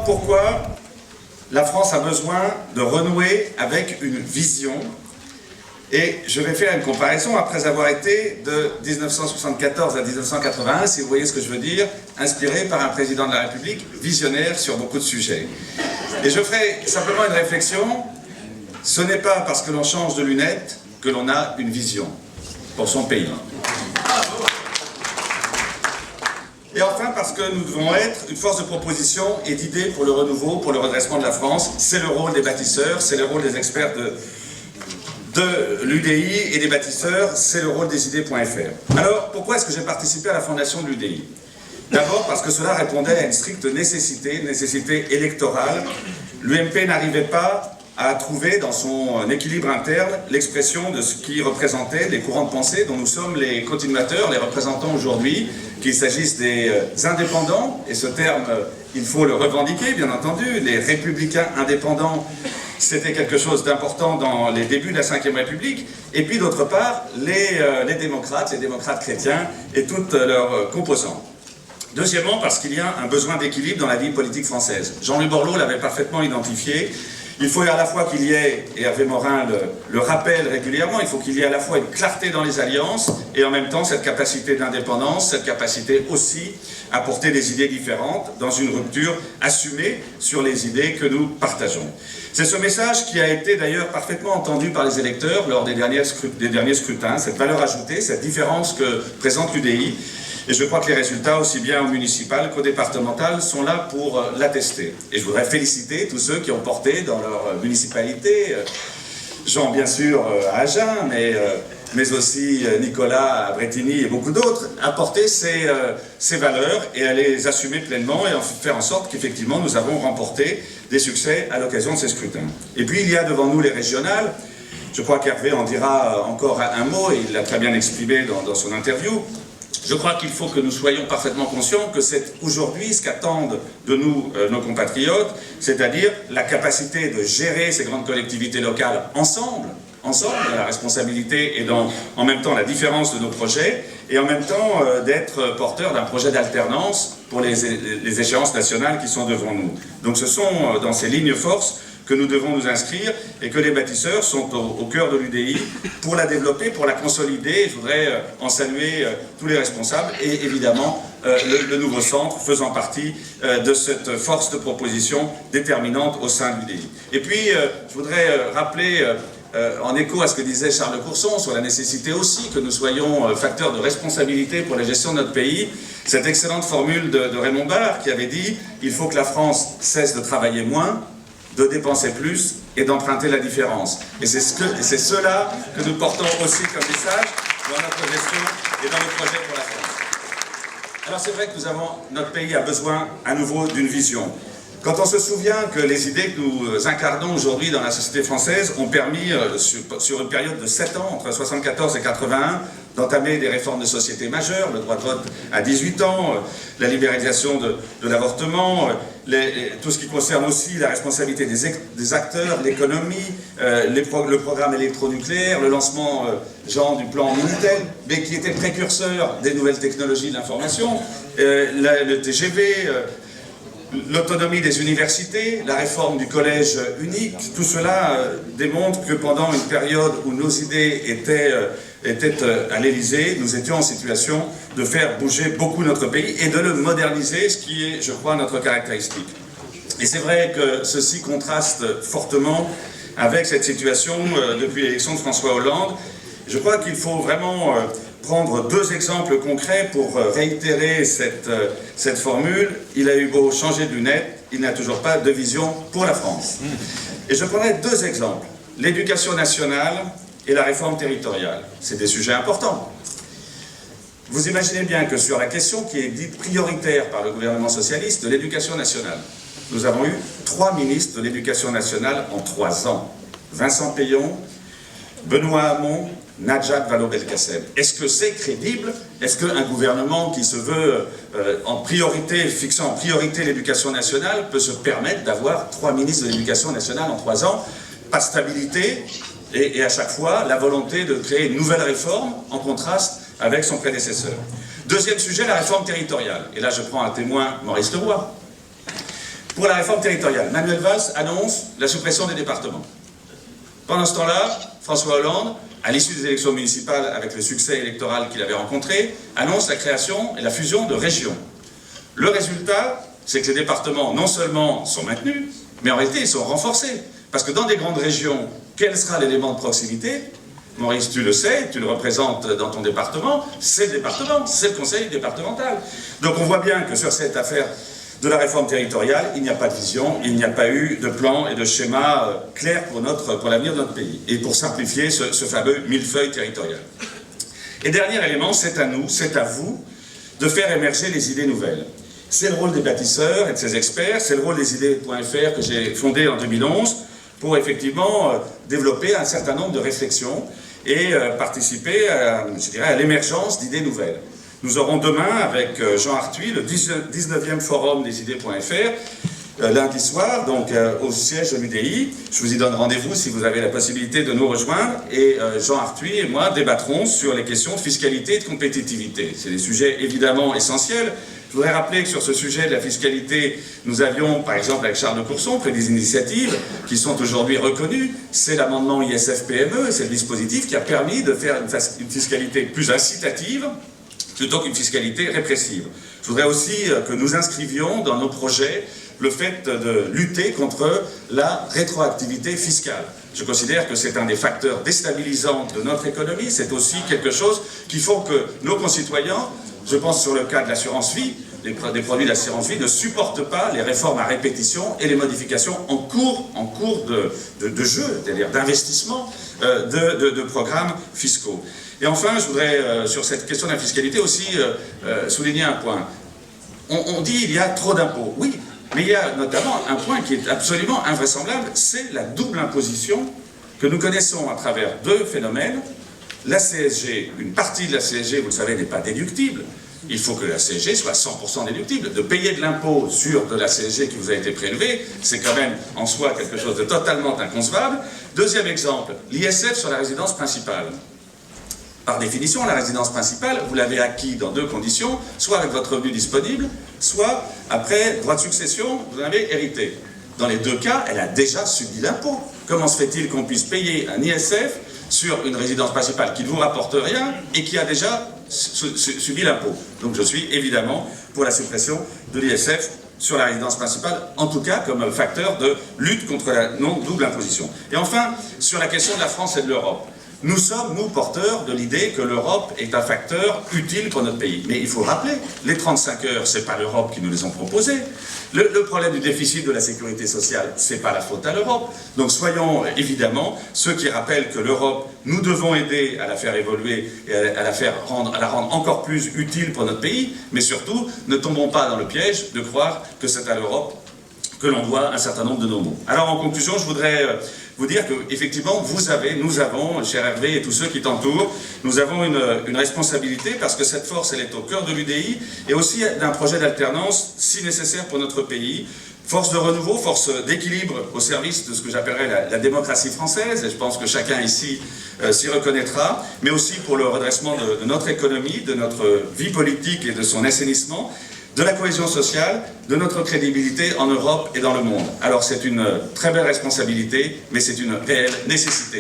comprendre pourquoi la France a besoin de renouer avec une vision. Et je vais faire une comparaison après avoir été de 1974 à 1981, si vous voyez ce que je veux dire, inspiré par un président de la République visionnaire sur beaucoup de sujets. Et je ferai simplement une réflexion. Ce n'est pas parce que l'on change de lunettes que l'on a une vision pour son pays. Et enfin, parce que nous devons être une force de proposition et d'idées pour le renouveau, pour le redressement de la France. C'est le rôle des bâtisseurs, c'est le rôle des experts de l'UDI et des bâtisseurs, c'est le rôle des idées.fr. Alors, pourquoi est-ce que j'ai participé à la fondation de l'UDI? D'abord parce que cela répondait à une stricte nécessité électorale. L'UMP n'arrivait pas à trouver dans son équilibre interne l'expression de ce qui représentait les courants de pensée dont nous sommes les continuateurs, les représentants aujourd'hui, qu'il s'agisse des indépendants, et ce terme, il faut le revendiquer, bien entendu, les républicains indépendants, c'était quelque chose d'important dans les débuts de la Ve République, et puis d'autre part, les démocrates chrétiens et toutes leurs composantes. Deuxièmement, parce qu'il y a un besoin d'équilibre dans la vie politique française. Jean-Louis Borloo l'avait parfaitement identifié. Il faut à la fois qu'il y ait, et Hervé Morin le rappelle régulièrement, il faut qu'il y ait à la fois une clarté dans les alliances et en même temps cette capacité d'indépendance, cette capacité aussi à porter des idées différentes dans une rupture assumée sur les idées que nous partageons. C'est ce message qui a été d'ailleurs parfaitement entendu par les électeurs lors des derniers scrutins, cette valeur ajoutée, cette différence que présente l'UDI. Et je crois que les résultats, aussi bien au municipal qu'au départemental, sont là pour l'attester. Et je voudrais féliciter tous ceux qui ont porté dans leur municipalité, Jean bien sûr à Agen, mais aussi Nicolas à Bretigny et beaucoup d'autres, à porter ces valeurs et à les assumer pleinement et à faire en sorte qu'effectivement nous avons remporté des succès à l'occasion de ces scrutins. Et puis il y a devant nous les régionales. Je crois qu'Hervé en dira encore un mot, et il l'a très bien exprimé dans son interview. Je crois qu'il faut que nous soyons parfaitement conscients que c'est aujourd'hui ce qu'attendent de nous nos compatriotes, c'est-à-dire la capacité de gérer ces grandes collectivités locales ensemble, la responsabilité et en même temps la différence de nos projets, et en même temps d'être porteur d'un projet d'alternance pour les échéances nationales qui sont devant nous. Donc ce sont dans ces lignes forces que nous devons nous inscrire et que les bâtisseurs sont au cœur de l'UDI pour la développer, pour la consolider. Je voudrais en saluer tous les responsables et évidemment le nouveau centre faisant partie de cette force de proposition déterminante au sein de l'UDI. Et puis je voudrais rappeler en écho à ce que disait Charles Courson sur la nécessité aussi que nous soyons facteurs de responsabilité pour la gestion de notre pays, cette excellente formule de Raymond Barre qui avait dit « Il faut que la France cesse de travailler moins, de dépenser plus et d'emprunter la différence ». Et c'est cela que nous portons aussi comme message dans notre gestion et dans nos projets pour la France. Alors c'est vrai que notre pays a besoin à nouveau d'une vision. Quand on se souvient que les idées que nous incarnons aujourd'hui dans la société française ont permis, sur une période de 7 ans, entre 1974 et 1981, d'entamer des réformes de société majeures, le droit de vote à 18 ans, la libéralisation de l'avortement, tout ce qui concerne aussi la responsabilité des acteurs, l'économie, le programme électronucléaire, le lancement du plan Minitel, mais qui était précurseur des nouvelles technologies de l'information, le TGV, l'autonomie des universités, la réforme du collège unique, tout cela démontre que pendant une période où nos idées étaient à l'Élysée, nous étions en situation de faire bouger beaucoup notre pays et de le moderniser, ce qui est, je crois, notre caractéristique. Et c'est vrai que ceci contraste fortement avec cette situation depuis l'élection de François Hollande. Je crois qu'il faut vraiment prendre 2 exemples concrets pour réitérer cette formule. Il a eu beau changer de lunettes, il n'a toujours pas de vision pour la France. Et je prendrai 2 exemples. L'éducation nationale et la réforme territoriale. C'est des sujets importants. Vous imaginez bien que sur la question qui est dite prioritaire par le gouvernement socialiste de l'éducation nationale, nous avons eu 3 ministres de l'éducation nationale en 3 ans. Vincent Peillon, Benoît Hamon, Najat Vallaud-Belkacem. Est-ce que c'est crédible? Est-ce qu'un gouvernement qui se veut fixant en priorité l'éducation nationale peut se permettre d'avoir 3 ministres de l'éducation nationale en 3 ans? Pas de stabilité et à chaque fois la volonté de créer une nouvelle réforme en contraste avec son prédécesseur. Deuxième sujet, la réforme territoriale. Et là je prends un témoin, Maurice Leroy. Pour la réforme territoriale, Manuel Valls annonce la suppression des départements. Pendant ce temps-là, François Hollande, à l'issue des élections municipales, avec le succès électoral qu'il avait rencontré, annonce la création et la fusion de régions. Le résultat, c'est que les départements, non seulement sont maintenus, mais en réalité, ils sont renforcés. Parce que dans des grandes régions, quel sera l'élément de proximité? Maurice, tu le sais, tu le représentes dans ton département, c'est le département, c'est le conseil départemental. Donc on voit bien que sur cette affaire de la réforme territoriale, il n'y a pas de vision, il n'y a pas eu de plan et de schéma clair pour l'avenir de notre pays, et pour simplifier ce fameux millefeuille territorial. Et dernier élément, c'est à nous, c'est à vous, de faire émerger les idées nouvelles. C'est le rôle des bâtisseurs et de ses experts, c'est le rôle des idées.fr que j'ai fondé en 2011, pour effectivement développer un certain nombre de réflexions et participer, je dirais, à l'émergence d'idées nouvelles. Nous aurons demain, avec Jean Arthuis, le 19e forum des idées.fr, lundi soir, donc au siège de l'UDI. Je vous y donne rendez-vous si vous avez la possibilité de nous rejoindre. Et Jean Arthuis et moi débattrons sur les questions de fiscalité et de compétitivité. C'est des sujets évidemment essentiels. Je voudrais rappeler que sur ce sujet de la fiscalité, nous avions, par exemple, avec Charles de Courson, pris des initiatives qui sont aujourd'hui reconnues. C'est l'amendement ISF-PME, c'est le dispositif qui a permis de faire une fiscalité plus incitative plutôt qu'une fiscalité répressive. Je voudrais aussi que nous inscrivions dans nos projets le fait de lutter contre la rétroactivité fiscale. Je considère que c'est un des facteurs déstabilisants de notre économie. C'est aussi quelque chose qui fait que nos concitoyens, je pense sur le cas de l'assurance vie, des produits d'assurance vie, ne supportent pas les réformes à répétition et les modifications en cours de jeu, c'est-à-dire d'investissement de programmes fiscaux. Et enfin, je voudrais, sur cette question de la fiscalité, aussi souligner un point. On dit qu'il y a trop d'impôts. Oui, mais il y a notamment un point qui est absolument invraisemblable, c'est la double imposition que nous connaissons à travers deux phénomènes. La CSG, une partie de la CSG, vous le savez, n'est pas déductible. Il faut que la CSG soit 100% déductible. De payer de l'impôt sur de la CSG qui vous a été prélevée, c'est quand même en soi quelque chose de totalement inconcevable. Deuxième exemple, l'ISF sur la résidence principale. Par définition, la résidence principale, vous l'avez acquis dans deux conditions, soit avec votre revenu disponible, soit après droit de succession, vous en avez hérité. Dans les deux cas, elle a déjà subi l'impôt. Comment se fait-il qu'on puisse payer un ISF sur une résidence principale qui ne vous rapporte rien et qui a déjà subi l'impôt? Donc je suis évidemment pour la suppression de l'ISF sur la résidence principale, en tout cas comme facteur de lutte contre la non-double imposition. Et enfin, sur la question de la France et de l'Europe. Nous sommes, nous, porteurs de l'idée que l'Europe est un facteur utile pour notre pays. Mais il faut rappeler, les 35 heures, c'est pas l'Europe qui nous les ont proposées. Le problème du déficit de la sécurité sociale, c'est pas la faute à l'Europe. Donc soyons évidemment ceux qui rappellent que l'Europe, nous devons aider à la faire évoluer et à la rendre encore plus utile pour notre pays. Mais surtout, ne tombons pas dans le piège de croire que c'est à l'Europe que l'on doit un certain nombre de nos mots. Alors en conclusion, je voudrais vous dire qu'effectivement, nous avons, cher Hervé et tous ceux qui t'entourent, nous avons une responsabilité parce que cette force, elle est au cœur de l'UDI et aussi d'un projet d'alternance si nécessaire pour notre pays. Force de renouveau, force d'équilibre au service de ce que j'appellerais la démocratie française, et je pense que chacun ici s'y reconnaîtra, mais aussi pour le redressement de notre économie, de notre vie politique et de son assainissement, de la cohésion sociale, de notre crédibilité en Europe et dans le monde. Alors c'est une très belle responsabilité, mais c'est une réelle nécessité.